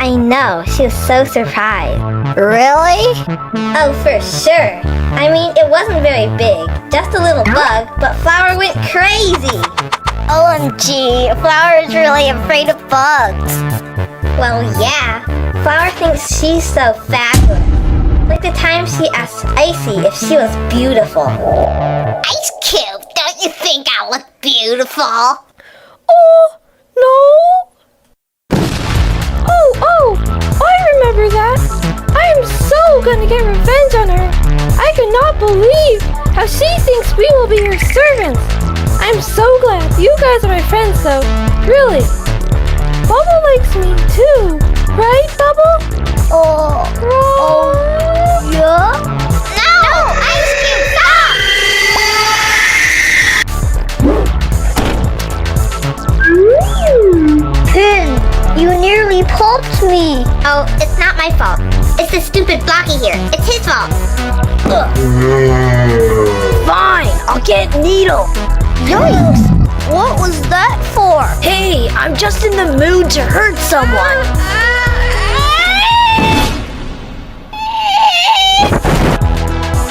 I know. She was so surprised. Really? Oh, for sure. I mean, it wasn't very big. Just a little bug, but Flower went crazy. OMG, Flower is really afraid of bugs. Well, yeah. Flower thinks she's so fabulous. Like the time she asked Icy if she was beautiful. Ice Cube, don't you think I look beautiful? Oh, no. Oh, I remember that. I am so gonna get revenge on her. I cannot believe how she thinks we will be her servants. I'm so glad you guys are my friends though. Really. Bubble likes me too. Right, Bubble? Yeah? No! Ice Cube, stop! Pin, you nearly popped me. Oh, it's not my fault. It's the stupid Blocky here. It's his fault. Fine, I'll get Needle. Yikes! What was that for? Hey, I'm just in the mood to hurt someone.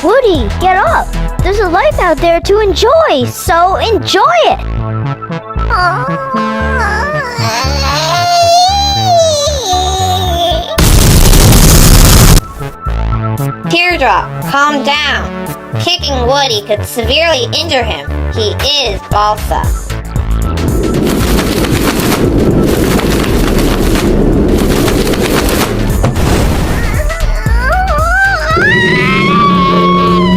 Woody, get up! There's a life out there to enjoy, so enjoy it! Teardrop, calm down. Kicking Woody could severely injure him. He is balsa.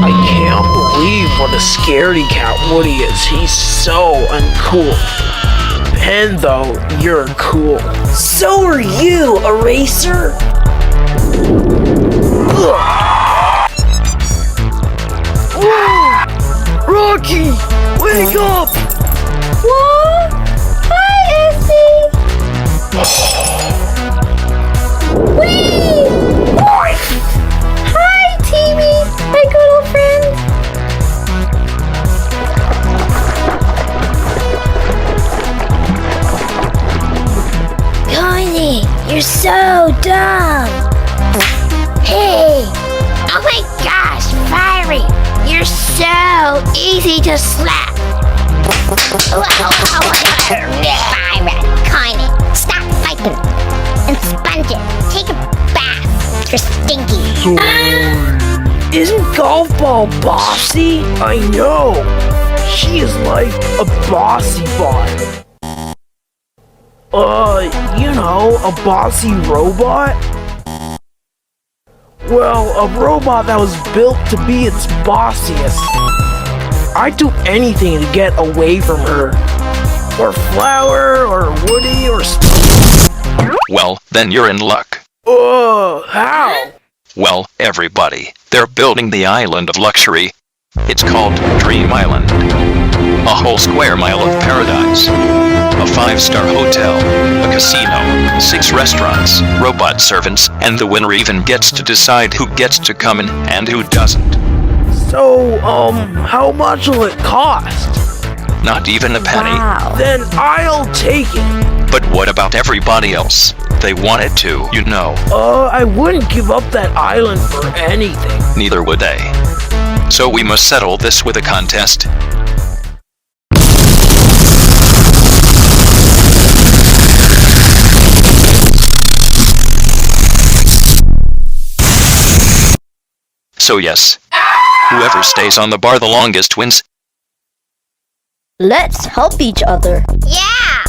I can't believe what a scaredy cat Woody is. He's so uncool. Pen, though, you're cool. So are you, Eraser. Rocky, wake up! What? Hi, Essie. Whee! Hi, Timmy, my good old friend. Connie, you're so dumb. Hey! Oh my gosh, Fiery! You're so easy to slap! Byron, Connie, stop fighting! And sponge it! Take a bath! You're stinky! Isn't Golf Ball bossy? I know. She is like a bossy bot. A bossy robot? Well, a robot that was built to be its bossiest. I'd do anything to get away from her. Or Flower, or Woody, or Well, then you're in luck. How? Well, everybody, they're building the island of luxury. It's called Dream Island. A whole square mile of paradise. A 5-star hotel, a casino, 6 restaurants, robot servants, and the winner even gets to decide who gets to come in and who doesn't. So, how much will it cost? Not even a penny. Wow. Then I'll take it. But what about everybody else? They wanted to, you know. I wouldn't give up that island for anything. Neither would they. So we must settle this with a contest. So yes, whoever stays on the bar the longest wins. Let's help each other. Yeah!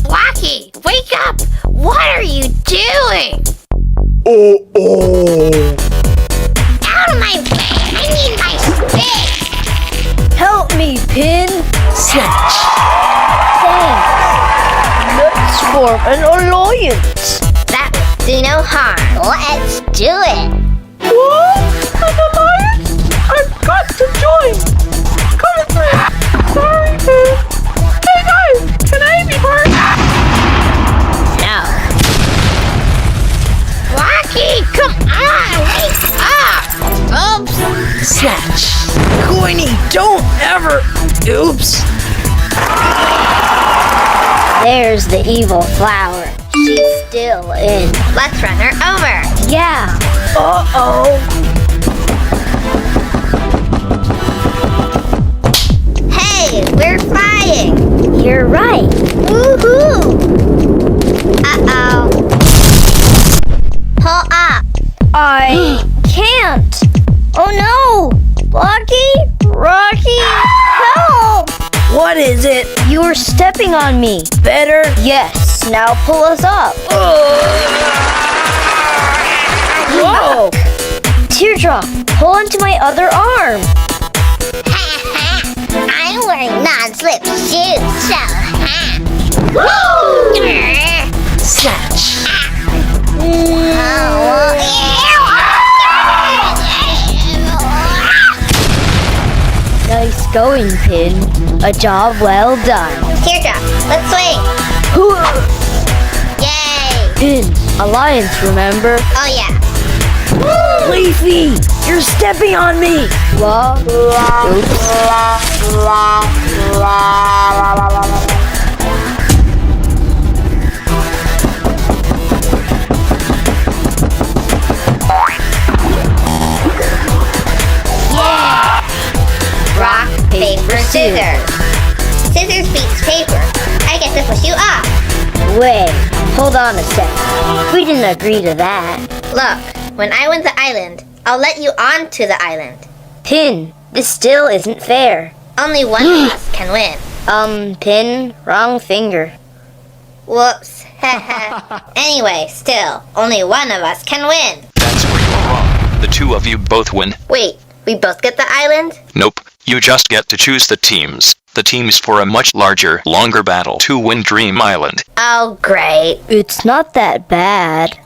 Blocky, wake up! What are you doing? Out of my way! I need my space! Help me, Pin. Snatch. Thanks. Let's form an alliance. That would do no harm. Let's do it! What? An alliance? I've got to join. Coming through. Sorry, Pin. Hey guys, can I be part? No. Blocky, come on! Wake up! Oops! Snatch. Coiny, don't ever... Oops. There's the evil Flower. She's still in. Let's run her over. Yeah. Uh-oh. Hey, we're flying. You're right. Woohoo! Uh-oh. Pull up. I can't. Oh no! Lucky? Rocky? Help! What is it? You're stepping on me. Better? Yes, now pull us up. Whoa! Teardrop, pull onto my other arm. I'm wearing non-slip shoes, so Snatch. Nice going, Pin. A job well done. Teardrop, let's swing. Yay! Pin, alliance, remember? Oh yeah. Leafy, you're stepping on me. What? Oops. Rock, paper, scissors. Scissors beats paper. I get to push you off. Wait, hold on a sec. We didn't agree to that. Look, when I win the island, I'll let you onto the island. Pin, this still isn't fair. Only one of us can win. Pin, wrong finger. Whoops. Anyway, still, only one of us can win. That's where you're wrong. The two of you both win. Wait, we both get the island? Nope. You just get to choose the teams. The teams for a much larger, longer battle to win Dream Island. Oh, great. It's not that bad.